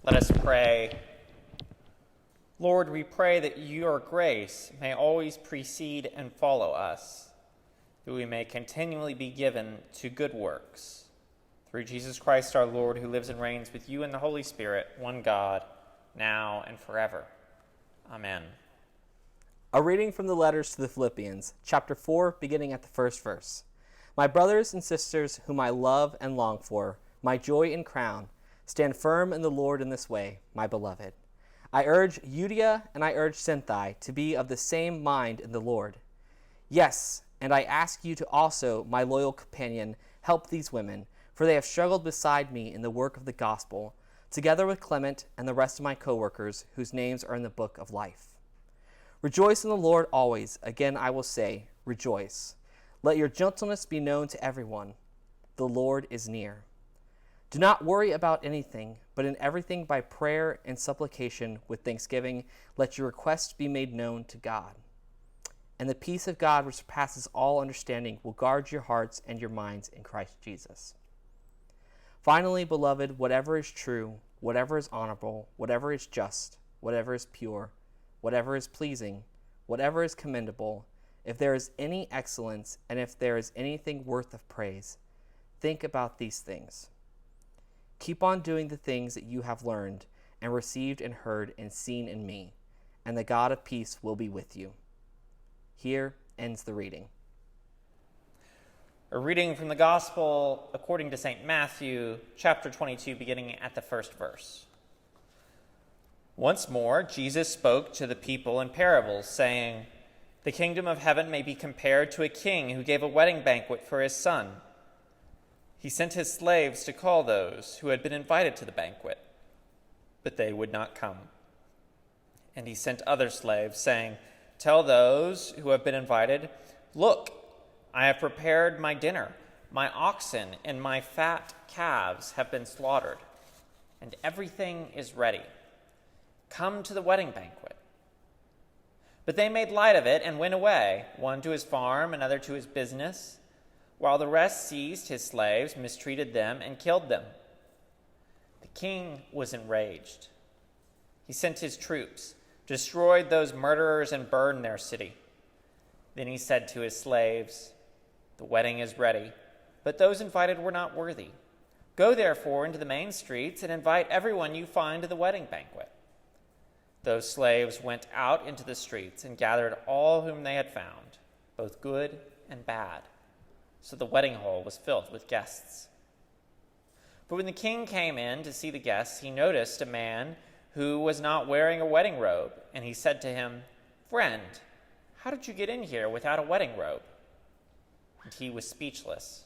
Let us pray. Lord, we pray that your grace may always precede and follow us, that we may continually be given to good works. Through Jesus Christ our Lord, who lives and reigns with you in the Holy Spirit, one God, now and forever. Amen. A reading from the letters to the Philippians, chapter 4, beginning at the first verse. My brothers and sisters, whom I love and long for, my joy and crown, stand firm in the Lord in this way, my beloved. I urge Euodia and I urge Syntyche to be of the same mind in the Lord. Yes, and I ask you to also, my loyal companion, help these women, for they have struggled beside me in the work of the gospel, together with Clement and the rest of my co-workers, whose names are in the book of life. Rejoice in the Lord always. Again I will say, rejoice. Let your gentleness be known to everyone. The Lord is near. Do not worry about anything, but in everything by prayer and supplication with thanksgiving, let your requests be made known to God. And the peace of God, which surpasses all understanding, will guard your hearts and your minds in Christ Jesus. Finally, beloved, whatever is true, whatever is honorable, whatever is just, whatever is pure, whatever is pleasing, whatever is commendable, if there is any excellence, and if there is anything worth of praise, think about these things. Keep on doing the things that you have learned and received and heard and seen in me, and the God of peace will be with you. Here ends the reading. A reading from the Gospel according to St. Matthew, chapter 22, beginning at the first verse. Once more, Jesus spoke to the people in parables, saying, "The kingdom of heaven may be compared to a king who gave a wedding banquet for his son. He sent his slaves to call those who had been invited to the banquet, but they would not come. And he sent other slaves, saying, 'Tell those who have been invited, look, I have prepared my dinner. My oxen and my fat calves have been slaughtered, and everything is ready. Come to the wedding banquet.' But they made light of it and went away, one to his farm, another to his business, while the rest seized his slaves, mistreated them, and killed them. The king was enraged. He sent his troops, destroyed those murderers, and burned their city. Then he said to his slaves, 'The wedding is ready, but those invited were not worthy. Go therefore into the main streets and invite everyone you find to the wedding banquet.' Those slaves went out into the streets and gathered all whom they had found, both good and bad. So the wedding hall was filled with guests. But when the king came in to see the guests, he noticed a man who was not wearing a wedding robe, and he said to him, 'Friend, how did you get in here without a wedding robe?' And he was speechless.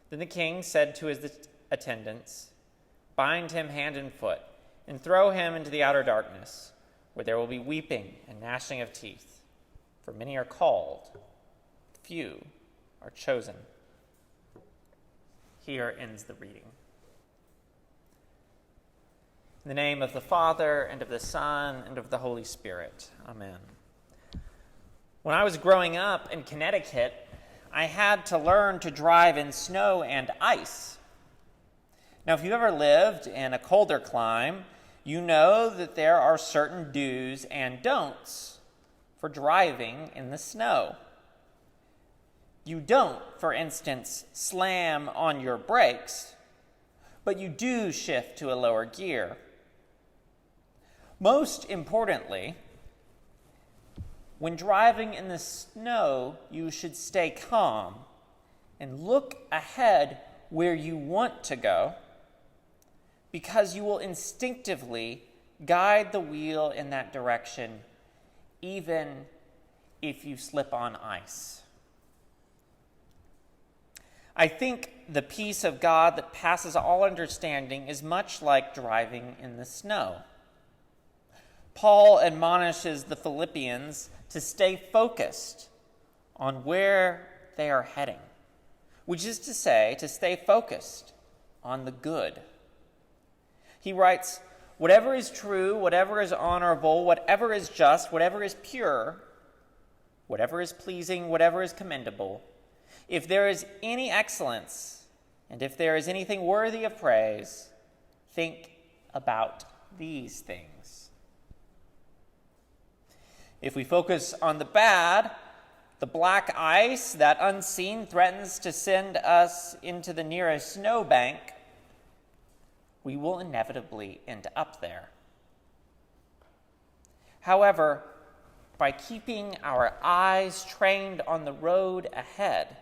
Then the king said to his attendants, 'Bind him hand and foot, and throw him into the outer darkness, where there will be weeping and gnashing of teeth. For many are called, few are chosen.'" Here ends the reading. In the name of the Father, and of the Son, and of the Holy Spirit. Amen. When I was growing up in Connecticut, I had to learn to drive in snow and ice. Now, if you've ever lived in a colder clime, you know that there are certain do's and don'ts for driving in the snow. You don't, for instance, slam on your brakes, but you do shift to a lower gear. Most importantly, when driving in the snow, you should stay calm and look ahead where you want to go, because you will instinctively guide the wheel in that direction, even if you slip on ice. I think the peace of God that passes all understanding is much like driving in the snow. Paul admonishes the Philippians to stay focused on where they are heading, which is to say, to stay focused on the good. He writes, "Whatever is true, whatever is honorable, whatever is just, whatever is pure, whatever is pleasing, whatever is commendable, if there is any excellence, and if there is anything worthy of praise, think about these things. If we focus on the bad, the black ice that unseen threatens to send us into the nearest snowbank, we will inevitably end up there. However, by keeping our eyes trained on the road ahead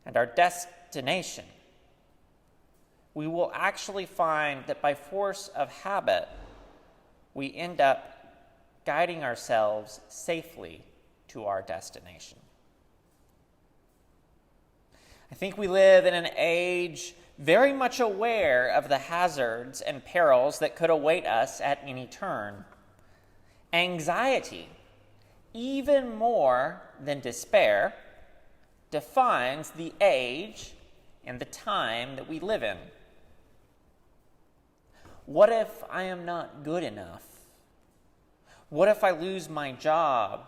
and our destination, we will actually find that by force of habit, we end up guiding ourselves safely to our destination. I think we live in an age very much aware of the hazards and perils that could await us at any turn. Anxiety, even more than despair, defines the age and the time that we live in. What if I am not good enough? What if I lose my job?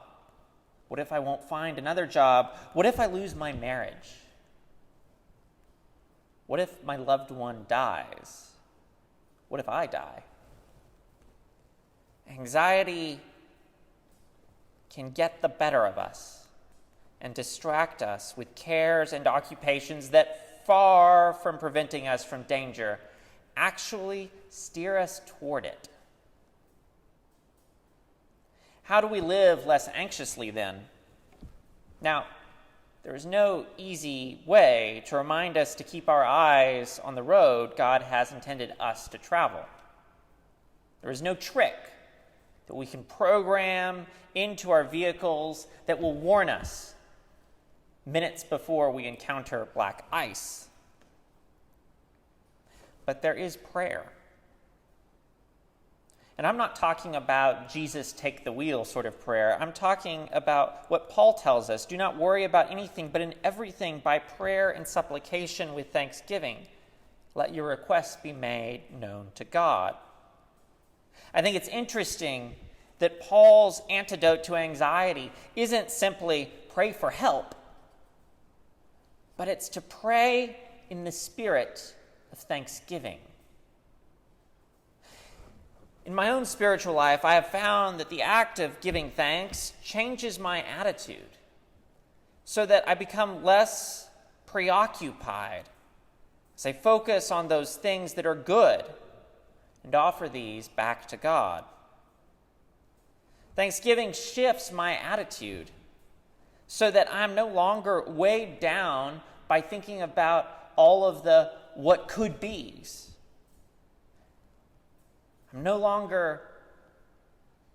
What if I won't find another job? What if I lose my marriage? What if my loved one dies? What if I die? Anxiety can get the better of us and distract us with cares and occupations that, far from preventing us from danger, actually steer us toward it. How do we live less anxiously then? Now, there is no easy way to remind us to keep our eyes on the road God has intended us to travel. There is no trick that we can program into our vehicles that will warn us minutes before we encounter black ice. But there is prayer. And I'm not talking about Jesus take the wheel sort of prayer. I'm talking about what Paul tells us. Do not worry about anything, but in everything by prayer and supplication with thanksgiving, let your requests be made known to God. I think it's interesting that Paul's antidote to anxiety isn't simply pray for help, but it's to pray in the spirit of thanksgiving. In my own spiritual life, I have found that the act of giving thanks changes my attitude so that I become less preoccupied as I focus on those things that are good and offer these back to God. Thanksgiving shifts my attitude so that I'm no longer weighed down by thinking about all of the what could be's. I'm no longer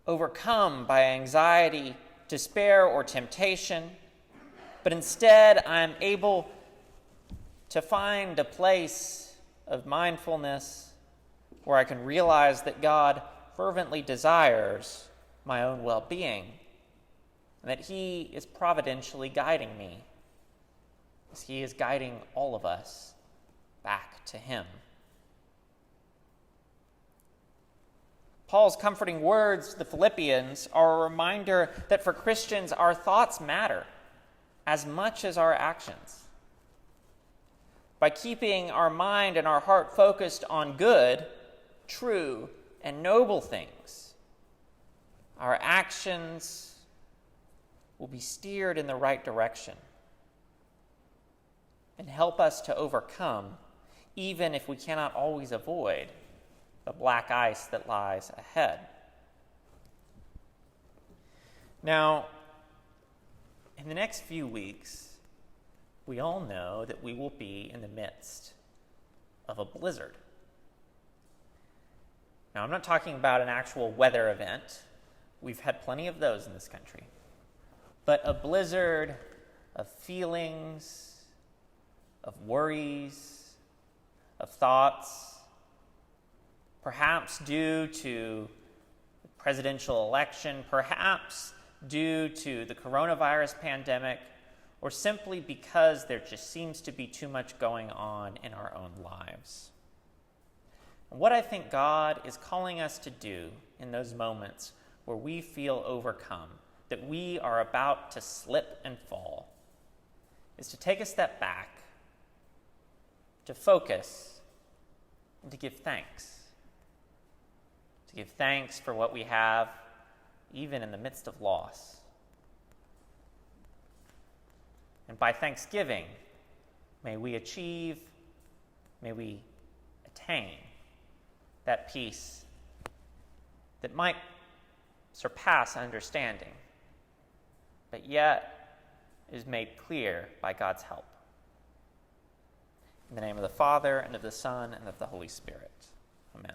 overcome by anxiety, despair, or temptation, but instead I'm able to find a place of mindfulness where I can realize that God fervently desires my own well-being and that He is providentially guiding me as He is guiding all of us back to Him. Paul's comforting words to the Philippians are a reminder that for Christians, our thoughts matter as much as our actions. By keeping our mind and our heart focused on good, true, and noble things, our actions will be steered in the right direction and help us to overcome, even if we cannot always avoid the black ice that lies ahead. Now, in the next few weeks, we all know that we will be in the midst of a blizzard. Now, I'm not talking about an actual weather event. We've had plenty of those in this country. But a blizzard of feelings, of worries, of thoughts, perhaps due to the presidential election, perhaps due to the coronavirus pandemic, or simply because there just seems to be too much going on in our own lives. And what I think God is calling us to do in those moments where we feel overcome, that we are about to slip and fall, is to take a step back, to focus, and to give thanks. to give thanks for what we have, even in the midst of loss. And by thanksgiving, may we achieve, may we attain that peace that might surpass understanding, but yet is made clear by God's help. In the name of the Father, and of the Son, and of the Holy Spirit. Amen.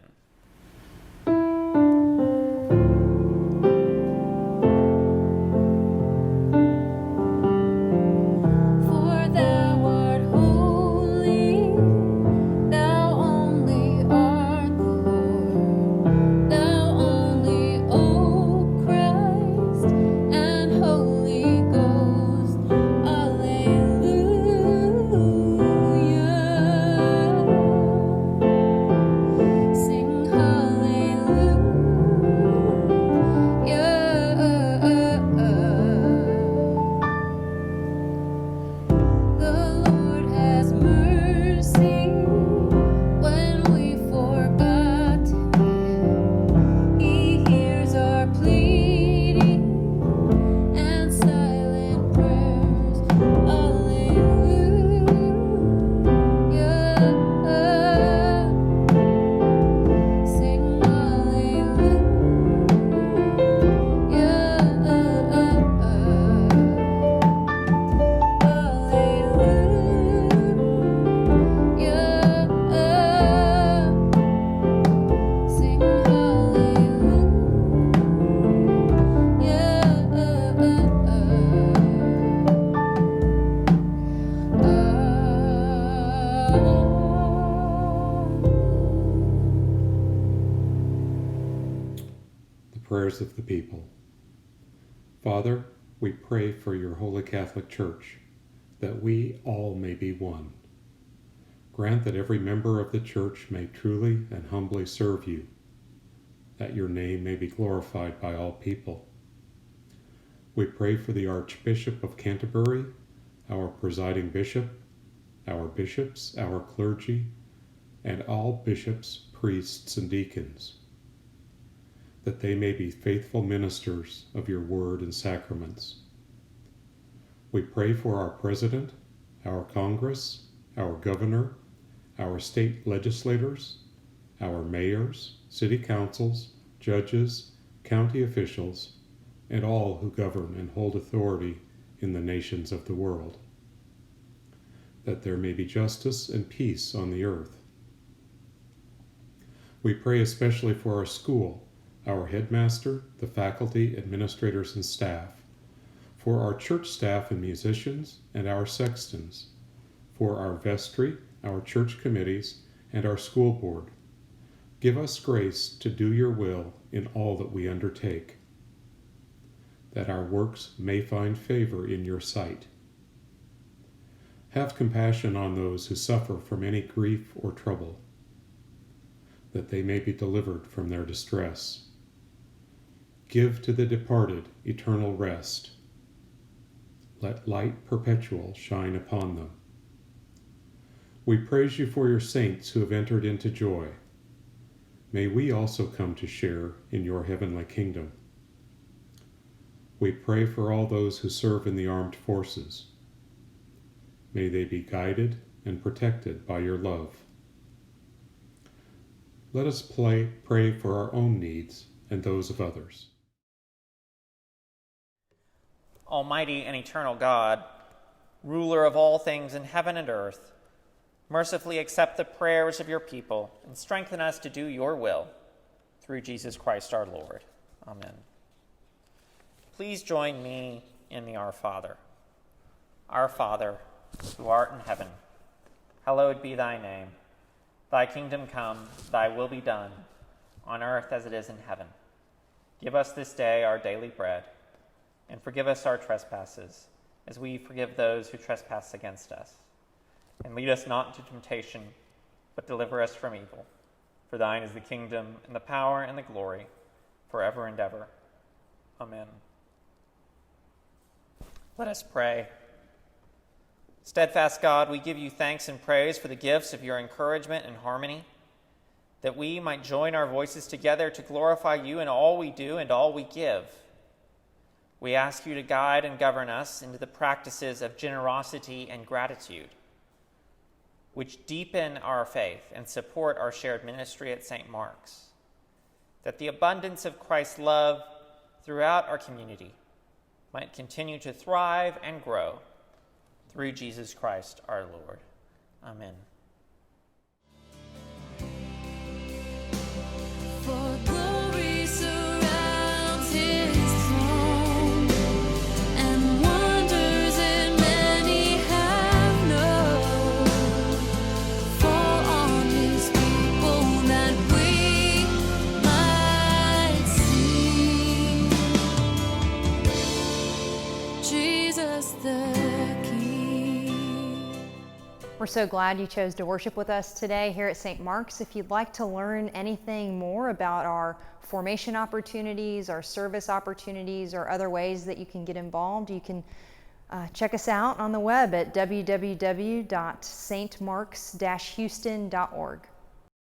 Prayers of the people. Father, we pray for your Holy Catholic Church, that we all may be one. Grant that every member of the Church may truly and humbly serve you, that your name may be glorified by all people. We pray for the Archbishop of Canterbury, our presiding bishop, our bishops, our clergy, and all bishops, priests, and deacons, that they may be faithful ministers of your word and sacraments. We pray for our president, our Congress, our governor, our state legislators, our mayors, city councils, judges, county officials, and all who govern and hold authority in the nations of the world, that there may be justice and peace on the earth. We pray especially for our school, our headmaster, the faculty, administrators, and staff, for our church staff and musicians, and our sextons, for our vestry, our church committees, and our school board. Give us grace to do your will in all that we undertake, that our works may find favor in your sight. Have compassion on those who suffer from any grief or trouble, that they may be delivered from their distress. Give to the departed eternal rest. Let light perpetual shine upon them. We praise you for your saints who have entered into joy. May we also come to share in your heavenly kingdom. We pray for all those who serve in the armed forces. May they be guided and protected by your love. Let us pray for our own needs and those of others. Almighty and eternal God, ruler of all things in heaven and earth, mercifully accept the prayers of your people and strengthen us to do your will, through Jesus Christ our Lord. Amen. Please join me in the Our Father. Our Father, who art in heaven, hallowed be thy name. Thy kingdom come, thy will be done, on earth as it is in heaven. Give us this day our daily bread, and forgive us our trespasses, as we forgive those who trespass against us. And lead us not into temptation, but deliver us from evil. For thine is the kingdom, and the power, and the glory, forever and ever. Amen. Let us pray. Steadfast God, we give you thanks and praise for the gifts of your encouragement and harmony. that we might join our voices together to glorify you in all we do and all we give. We ask you to guide and govern us into the practices of generosity and gratitude, which deepen our faith and support our shared ministry at St. Mark's, that the abundance of Christ's love throughout our community might continue to thrive and grow through Jesus Christ our Lord. Amen. For glory surrounds his throne, and wonders in many have known. Fall on his people that we might see Jesus the King. We're so glad you chose to worship with us today here at St. Mark's. If you'd like to learn anything more about our formation opportunities, our service opportunities, or other ways that you can get involved, you can check us out on the web at www.stmarks-houston.org.